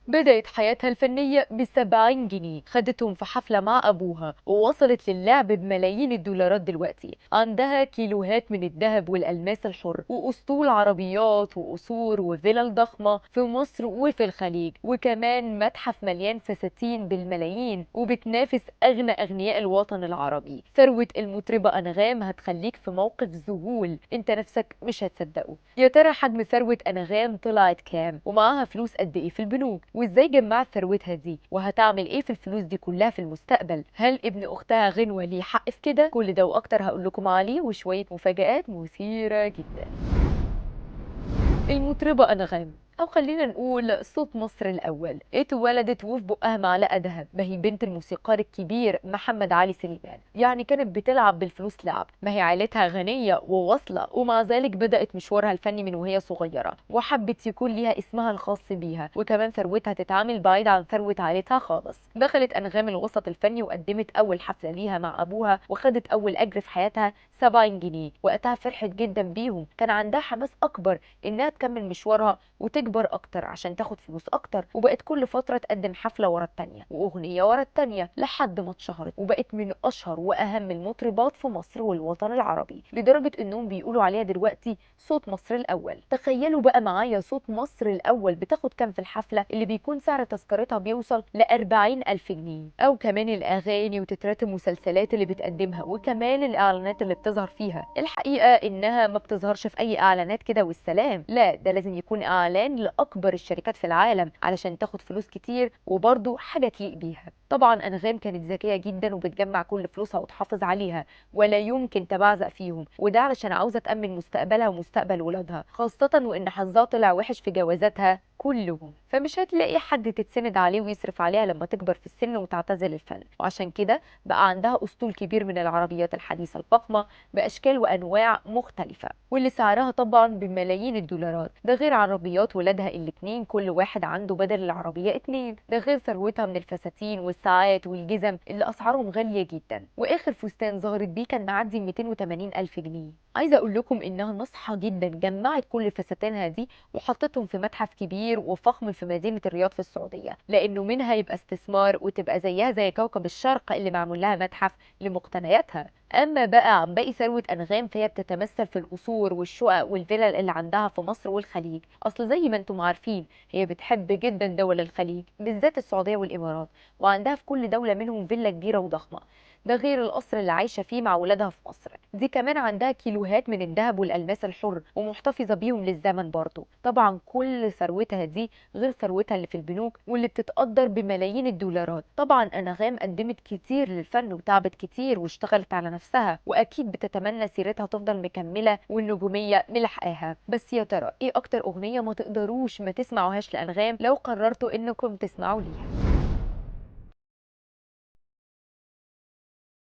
بدأت حياتها الفنية ب70 جنيه خدتهم في حفلة مع أبوها، ووصلت للعب بملايين الدولارات. دلوقتي عندها كيلوهات من الذهب والألماس الحر، وأسطول عربيات وقصور وفلل ضخمة في مصر وفي الخليج، وكمان متحف مليان فساتين بالملايين، وبتنافس أغنى أغنياء الوطن العربي. ثروة المطربة أنغام هتخليك في موقف ذهول انت نفسك مش هتصدقه. يا ترى حجم ثروة أنغام طلعت كام، ومعاها فلوس قد إيه في البنوك، وإزاي جمعت ثروتها دي، وهتعمل إيه في الفلوس دي كلها في المستقبل؟ هل ابن أختها غنوة ليه حق في كده؟ كل ده وأكتر هقول لكم عليه، وشوية مفاجآت مثيرة جدا. المطربة أنغام، أو خلينا نقول صوت مصر الأول، اتولدت وفي بقها معلقة دهب. ما هي بنت الموسيقار الكبير محمد علي سليمان، يعني كانت بتلعب بالفلوس لعب. ما هي عيلتها غنية وواصلة، ومع ذلك بدأت مشوارها الفني من وهي صغيرة، وحبت يكون ليها اسمها الخاص بيها، وكمان ثروتها تتعامل بعيد عن ثروة عيلتها خالص. دخلت أنغام الوسط الفني وقدمت أول حفلة ليها مع أبوها، وخدت أول أجر في حياتها 70 جنيه. وقتها فرحت جدا بيهم، كان عندها حماس أكبر انها تكمل مشوارها وتكبر اكتر عشان تاخد فلوس اكتر. وبقت كل فتره تقدم حفله ورا التانيه واغنيه ورا التانيه لحد ما اتشهرت، وبقت من اشهر واهم المطربات في مصر والوطن العربي، لدرجه انهم بيقولوا عليها دلوقتي صوت مصر الاول. تخيلوا بقى معايا صوت مصر الاول بتاخد كام في الحفله، اللي بيكون سعر تذكرتها بيوصل ل40,000 جنيه. او كمان الاغاني وتترات المسلسلات اللي بتقدمها، وكمان الاعلانات اللي بتظهر فيها. الحقيقه انها ما بتظهرش في اي اعلانات كده والسلام، لا، ده لازم يكون اعلان لاكبر الشركات في العالم علشان تاخد فلوس كتير، وبرضه حاجه تليق بيها. طبعا انغام كانت ذكيه جدا وبتجمع كل فلوسها وتحافظ عليها، ولا يمكن تبعزق فيهم، وده علشان عاوزه تامن مستقبلها ومستقبل ولادها، خاصه وان حظها طلع وحش في جوازاتها كلهم. فمش هتلاقي حد تتسند عليه ويصرف عليها لما تكبر في السن وتعتزل الفن. وعشان كده بقى عندها اسطول كبير من العربيات الحديثه الفخمه باشكال وانواع مختلفه، واللي سعرها طبعا بملايين الدولارات. ده غير عربيات ولادها الاتنين، كل واحد عنده بدل العربيه اتنين. ده غير ثروتها من الفساتين والساعات والجزم اللي اسعارهم غاليه جدا. واخر فستان ظهرت بيه كان معدي 280 الف جنيه. عايزه اقول لكم انها ناصحه جدا، جمعت كل فساتينها دي وحطتهم في متحف كبير وفخم في مدينه الرياض في السعوديه، لانه منها يبقى استثمار وتبقى زيها زي كوكب الشرق اللي معمول لها متحف لمقتنياتها. اما بقى عن باقي ثروه انغام، فهي بتتمثل في القصور والشقق والفلل اللي عندها في مصر والخليج. اصل زي ما انتم عارفين هي بتحب جدا دول الخليج، بالذات السعوديه والامارات، وعندها في كل دوله منهم فيلا كبيره وضخمه. ده غير القصر اللي عايشه فيه مع ولادها في مصر. دي كمان عندها كيلوهات من الذهب والالماس الحر، ومحتفظه بيهم للزمن برضه. طبعا كل ثروتها دي غير ثروتها اللي في البنوك واللي بتتقدر بملايين الدولارات. طبعا انغام قدمت كتير للفن وتعبت كتير واشتغلت على نفسها، واكيد بتتمنى سيرتها تفضل مكمله والنجوميه ملحقاها. بس يا ترى ايه اكتر اغنيه ما تقدروش ما تسمعوهاش لانغام لو قررتوا انكم تسمعوا ليها؟